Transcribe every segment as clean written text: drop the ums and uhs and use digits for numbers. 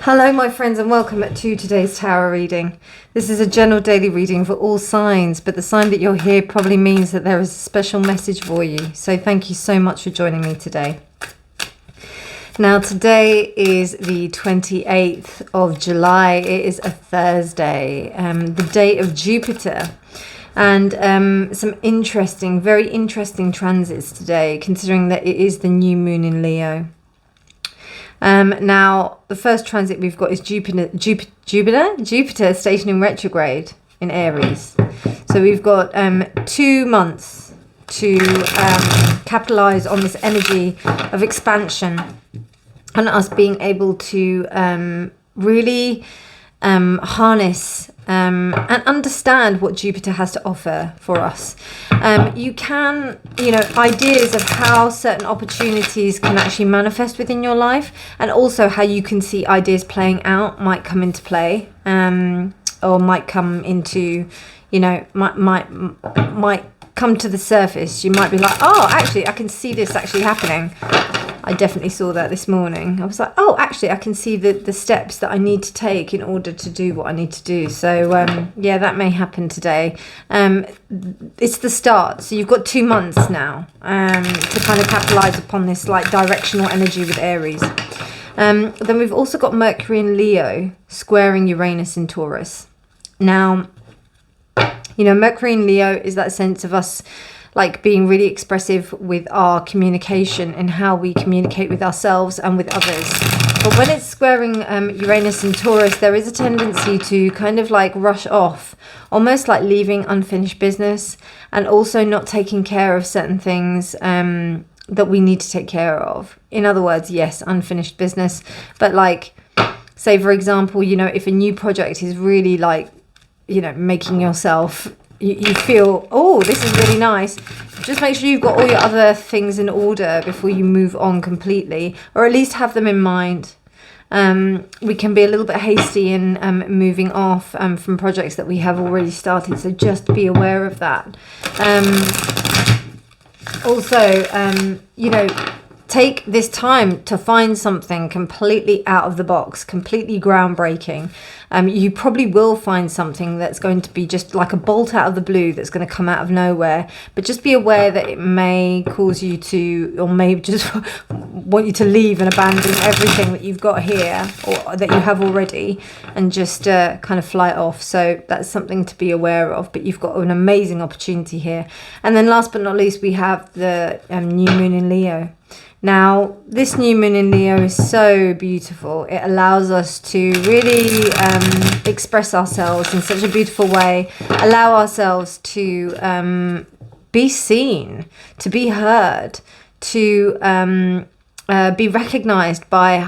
Hello my friends and welcome to today's tarot reading. This is a general daily reading for all signs, but the sign that you're here probably means that there is a special message for you. So thank you so much for joining me today. Now today is the 28th of July. It is a Thursday, the day of Jupiter. And some interesting, very interesting transits today, considering that it is the new moon in Leo. Now, the first transit we've got is Jupiter stationing retrograde in Aries. So we've got 2 months to capitalize on this energy of expansion and us being able to really harness and understand what Jupiter has to offer for us. You can, ideas of how certain opportunities can actually manifest within your life, and also how you can see ideas playing out might come into play, or might come into, might come to the surface. You might be like, oh, actually, I can see this actually happening. I definitely saw that this morning. I was like, oh, actually, I can see the steps that I need to take in order to do what I need to do. So, yeah, that may happen today. It's the start. So you've got 2 months now to kind of capitalize upon this like directional energy with Aries. Then we've also got Mercury in Leo squaring Uranus in Taurus. Now, Mercury in Leo is that sense of us like being really expressive with our communication and how we communicate with ourselves and with others. But when it's squaring Uranus and Taurus, there is a tendency to kind of like rush off, almost like leaving unfinished business, and also not taking care of certain things that we need to take care of. In other words, yes, unfinished business. But like, say, for example, if a new project is really like, making yourself... You feel, oh, this is really nice. Just make sure you've got all your other things in order before you move on completely, or at least have them in mind. We can be a little bit hasty in moving off from projects that we have already started, so just be aware of that. Also, take this time to find something completely out of the box, completely groundbreaking. You probably will find something that's going to be just like a bolt out of the blue that's going to come out of nowhere. But just be aware that it may cause you to, or may just want you to leave and abandon everything that you've got here or that you have already, and just kind of fly off. So that's something to be aware of. But you've got an amazing opportunity here. And then last but not least, we have the new moon in Leo. Now, this new moon in Leo is so beautiful. It allows us to really express ourselves in such a beautiful way, allow ourselves to be seen, to be heard, to be recognized by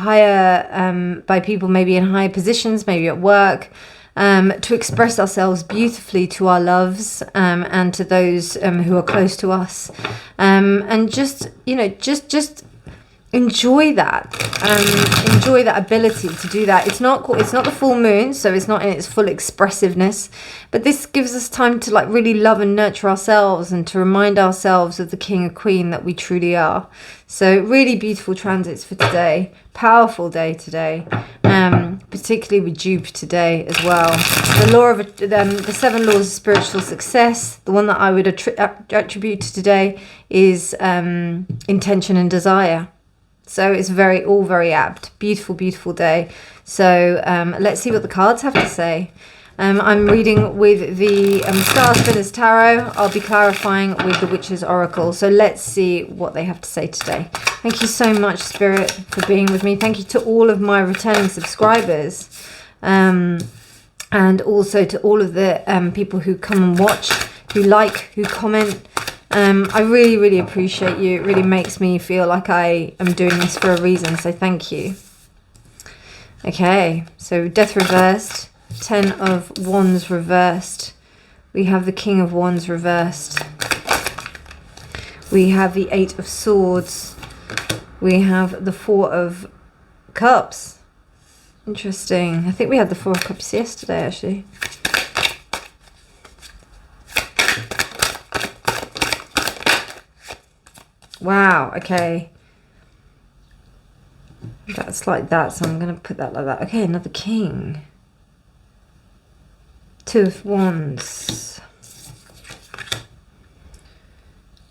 by people maybe in higher positions, maybe at work, to express ourselves beautifully to our loves and to those who are close to us, and just enjoy that, enjoy that ability to do that. It's not the full moon, so it's not in its full expressiveness, but this gives us time to like really love and nurture ourselves and to remind ourselves of the king or queen that we truly are. So really beautiful transits for today. Powerful day today, particularly with Jupiter today as well. The law of the 7 laws of spiritual success, the one that I would attribute to today is intention and desire. So it's all very apt. Beautiful, beautiful day. So let's see what the cards have to say. I'm reading with the Star Spinners Tarot. I'll be clarifying with the Witch's Oracle. So let's see what they have to say today. Thank you so much, Spirit, for being with me. Thank you to all of my returning subscribers. And also to all of the people who come and watch, who like, who comment. I really, really appreciate you. It really makes me feel like I am doing this for a reason. So thank you. Okay, so Death reversed. 10 of Wands reversed. We have the King of Wands reversed. We have the 8 of Swords. We have the 4 of Cups. Interesting. I think we had the 4 of Cups yesterday, actually. Wow, okay. That's like that, so I'm going to put that like that. Okay, another king. 2 of Wands.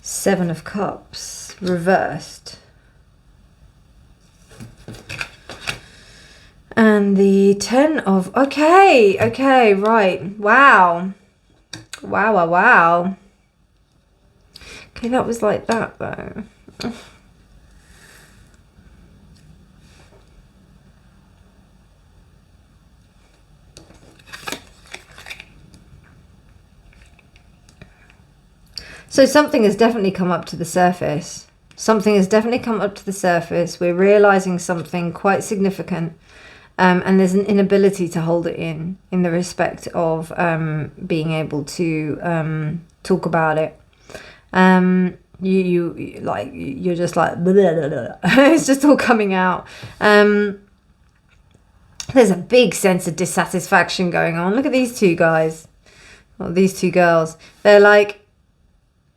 7 of Cups, reversed. And the 10 of... Okay, right. Wow. Wow. Okay, that was like that, though. So something has definitely come up to the surface. Something has definitely come up to the surface. We're realizing something quite significant. And there's an inability to hold it in the respect of being able to talk about it. You're just like, blah, blah, blah. It's just all coming out. There's a big sense of dissatisfaction going on. Look at these two guys, or these two girls. They're like,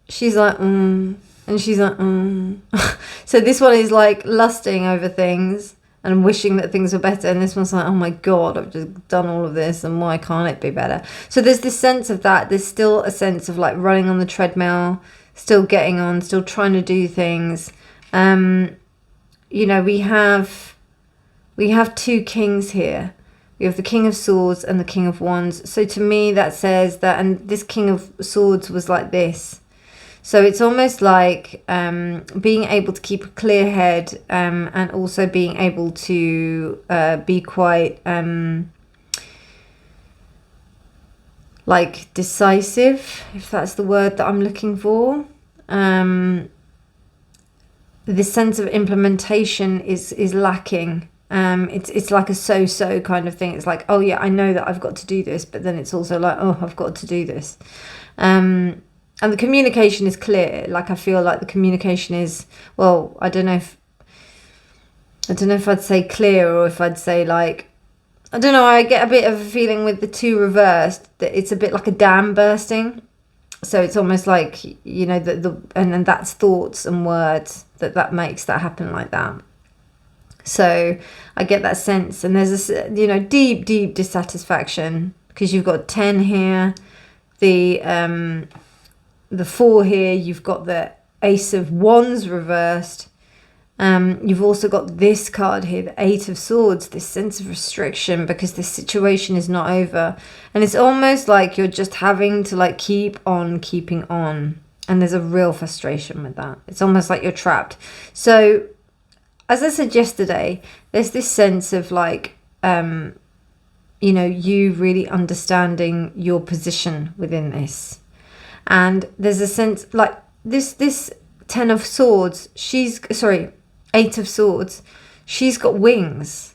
she's like, and she's like, So this one is like lusting over things and wishing that things were better, and this one's like, oh my god, I've just done all of this and why can't it be better? So there's this sense of that. There's still a sense of like running on the treadmill, still getting on, still trying to do things. You know, we have 2 kings here. We have the King of Swords and the King of Wands. So to me that says that, and this King of Swords was like this. So it's almost like being able to keep a clear head, and also being able to be quite like decisive, if that's the word that I'm looking for. This sense of implementation is lacking. It's like a so-so kind of thing. It's like, oh yeah, I know that I've got to do this, but then it's also like, oh, I've got to do this. And the communication is clear. Like, I feel like the communication is, well, I don't know if I'd say clear, or if I'd say like, I don't know, I get a bit of a feeling with the 2 reversed that it's a bit like a dam bursting. So it's almost like, you know, and that's thoughts and words that makes that happen like that. So I get that sense, and there's this, you know, deep dissatisfaction, because you've got 10 here, the 4 here, you've got the Ace of Wands reversed. You've also got this card here, the 8 of Swords, this sense of restriction, because this situation is not over. And it's almost like you're just having to like keep on keeping on. And there's a real frustration with that. It's almost like you're trapped. So as I said yesterday, there's this sense of like, you know, you really understanding your position within this. And there's a sense like this 10 of Swords, 8 of Swords, she's got wings.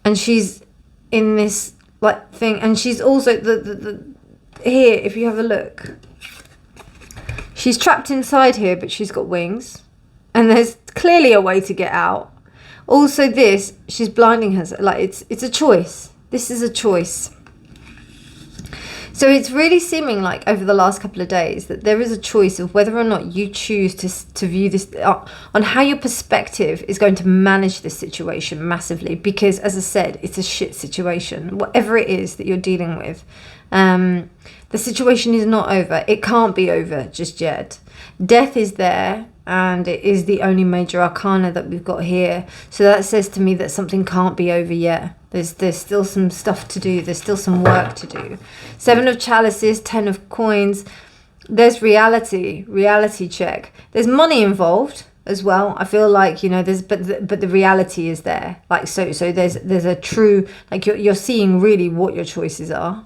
And she's in this like thing, and she's also the here, if you have a look, she's trapped inside here, but she's got wings. And there's clearly a way to get out. Also this, she's blinding herself, like it's a choice. This is a choice. So it's really seeming like over the last couple of days that there is a choice of whether or not you choose to view this on how your perspective is going to manage this situation massively. Because as I said, it's a shit situation. Whatever it is that you're dealing with, the situation is not over. It can't be over just yet. Death is there, and it is the only major arcana that we've got here. So that says to me that something can't be over yet. There's still some stuff to do. There's still some work to do. 7 of Chalices, 10 of Coins. There's reality check. There's money involved as well. I feel like, you know, but the reality is there. Like, so there's a true, like you're seeing really what your choices are.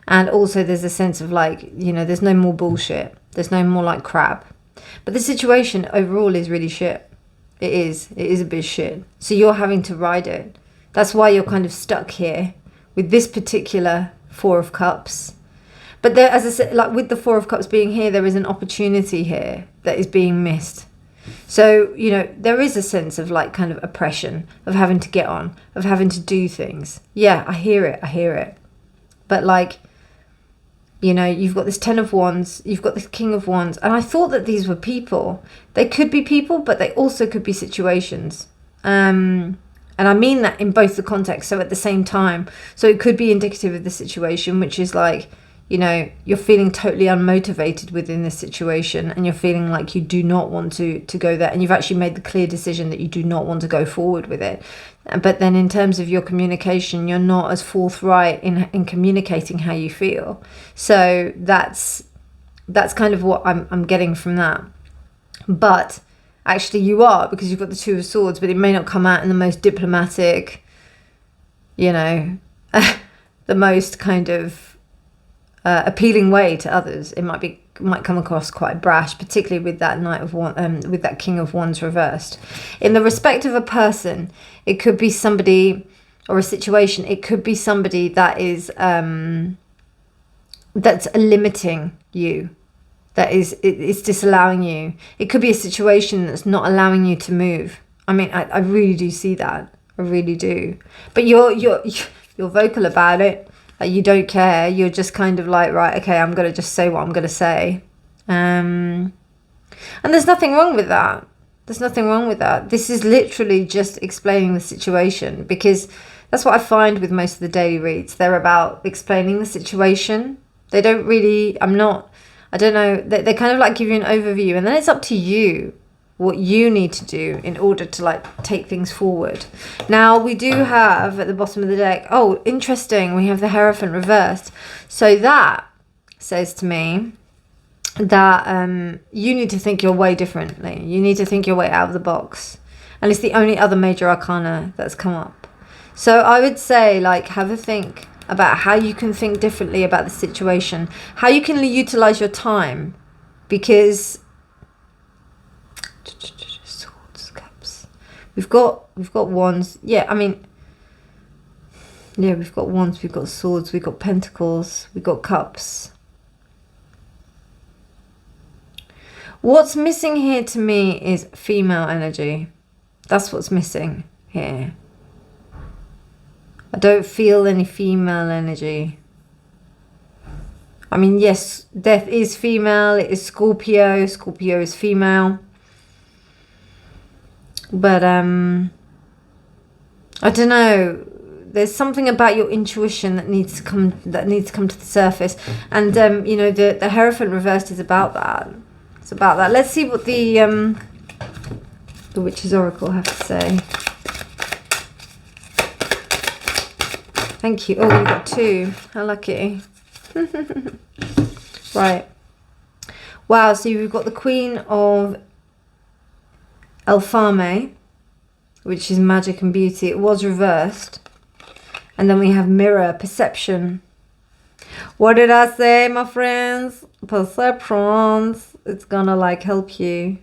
And also there's a sense of like, you know, there's no more bullshit. There's no more like crap. But the situation overall is really shit. It is a bit shit. So you're having to ride it. That's why you're kind of stuck here with this particular 4 of Cups. But there, as I said, like with the 4 of Cups being here, there is an opportunity here that is being missed. So, you know, there is a sense of like kind of oppression, of having to get on, of having to do things. Yeah, I hear it. But like, you know, you've got this 10 of Wands, you've got this King of Wands. And I thought that these were people. They could be people, but they also could be situations. And I mean that in both the contexts, so at the same time. So it could be indicative of the situation, which is like, you know, you're feeling totally unmotivated within this situation, and you're feeling like you do not want to go there, and you've actually made the clear decision that you do not want to go forward with it. But then in terms of your communication, you're not as forthright in communicating how you feel. So that's kind of what I'm getting from that. But actually you are, because you've got the Two of Swords, but it may not come out in the most diplomatic, you know, the most kind of appealing way to others. It might come across quite brash, particularly with that Knight of Wands, with that King of Wands reversed. In the respect of a person, it could be somebody, or a situation, it could be somebody that is that's limiting you. That it's disallowing you. It could be a situation that's not allowing you to move. I mean, I really do see that. I really do. But you're vocal about it. Like, you don't care. You're just kind of like, right, okay, I'm gonna just say what I'm gonna say. And there's nothing wrong with that. There's nothing wrong with that. This is literally just explaining the situation, because that's what I find with most of the daily reads. They're about explaining the situation. They don't really. I don't know, they kind of like give you an overview, and then it's up to you what you need to do in order to like take things forward. Now we do have at the bottom of the deck, oh, interesting, we have the Hierophant reversed. So that says to me that you need to think your way differently. You need to think your way out of the box. And it's the only other major arcana that's come up. So I would say, like, have a think about how you can think differently about the situation, how you can utilize your time, because Swords, Cups, we've got Wands. Yeah, I mean, yeah, we've got Wands, we've got Swords, we've got Pentacles, we've got Cups. What's missing here to me is female energy. That's what's missing here. I don't feel any female energy. I mean, yes, Death is female. It is Scorpio. Scorpio is female. But I don't know. There's something about your intuition that needs to come to the surface. And you know, the Hierophant reversed is about that. It's about that. Let's see what the Witch's Oracle have to say. Thank you. Oh, you got two. How lucky. Right. Wow, so we've got the Queen of Elfame, which is magic and beauty. It was reversed. And then we have Mirror, perception. What did I say, my friends? Perceptions. It's gonna like help you.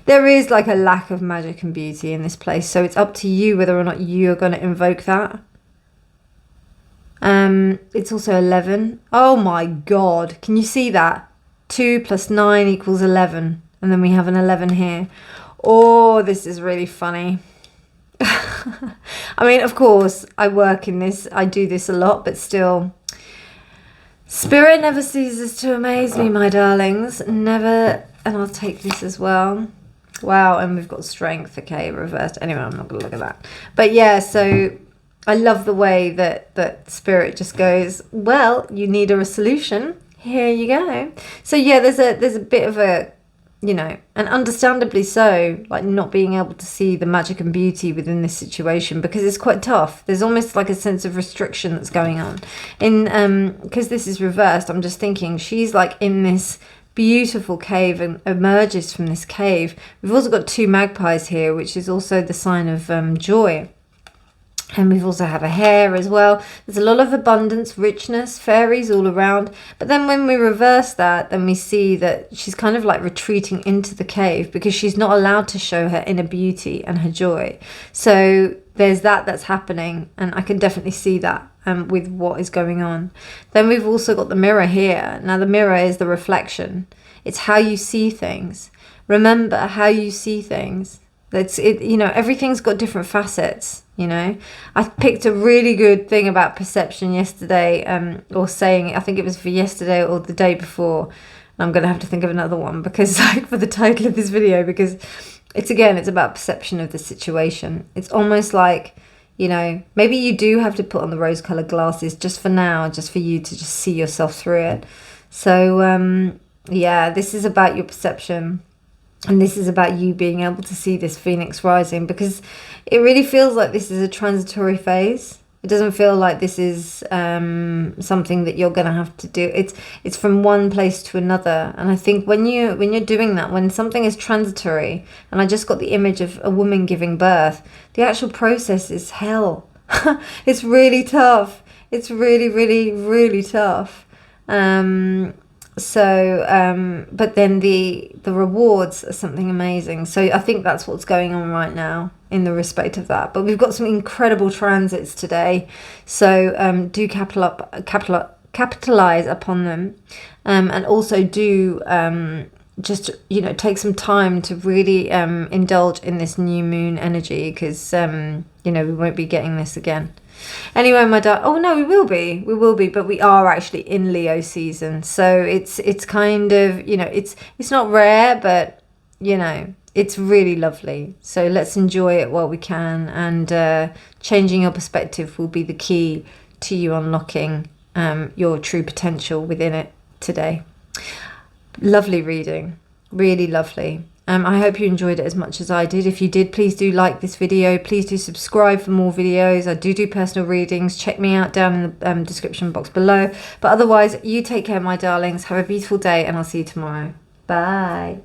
There is like a lack of magic and beauty in this place, so it's up to you whether or not you're going to invoke that. It's also 11. Oh my god, can you see that? 2 plus 9 equals 11, and then we have an 11 here. Oh, this is really funny. I mean, of course, I work in this, I do this a lot, but still, Spirit never ceases to amaze me, my darlings. Never. And I'll take this as well. Wow, and we've got Strength, okay, reversed. Anyway, I'm not going to look at that. But yeah, so I love the way that Spirit just goes, well, you need a solution. Here you go. So yeah, there's a bit of a, you know, and understandably so, like not being able to see the magic and beauty within this situation, because it's quite tough. There's almost like a sense of restriction that's going on. Because this is reversed, I'm just thinking she's like in this beautiful cave and emerges from this cave. We've also got two magpies here, which is also the sign of joy. And we've also have a hare as well. There's a lot of abundance, richness, fairies all around. But then when we reverse that, then we see that she's kind of like retreating into the cave because she's not allowed to show her inner beauty and her joy. So there's that's happening. And I can definitely see that with what is going on. Then we've also got the mirror here. Now the mirror is the reflection. It's how you see things. Remember how you see things. You know, everything's got different facets, you know. I picked a really good thing about perception yesterday, or saying it, I think it was for yesterday or the day before. I'm going to have to think of another one because, like, for the title of this video, because it's again, it's about perception of the situation. It's almost like, you know, maybe you do have to put on the rose-colored glasses just for now, just for you to just see yourself through it. So, yeah, this is about your perception. And this is about you being able to see this phoenix rising, because it really feels like this is a transitory phase. It doesn't feel like this is something that you're going to have to do. It's from one place to another. And I think when you're doing that, when something is transitory, and I just got the image of a woman giving birth, the actual process is hell. It's really tough. It's really, really, really tough. But then the rewards are something amazing. So I think that's what's going on right now in the respect of that. But we've got some incredible transits today, so do capitalize upon them, and also do just, you know, take some time to really indulge in this new moon energy, because you know, we won't be getting this again. Anyway, my darling, oh no, we will be, but we are actually in Leo season, so it's kind of, you know, it's not rare, but you know, it's really lovely. So let's enjoy it while we can, and changing your perspective will be the key to you unlocking your true potential within it today. Lovely reading, really lovely. I hope you enjoyed it as much as I did. If you did, please do like this video. Please do subscribe for more videos. I do personal readings. Check me out down in the description box below. But otherwise, you take care, my darlings. Have a beautiful day, and I'll see you tomorrow. Bye.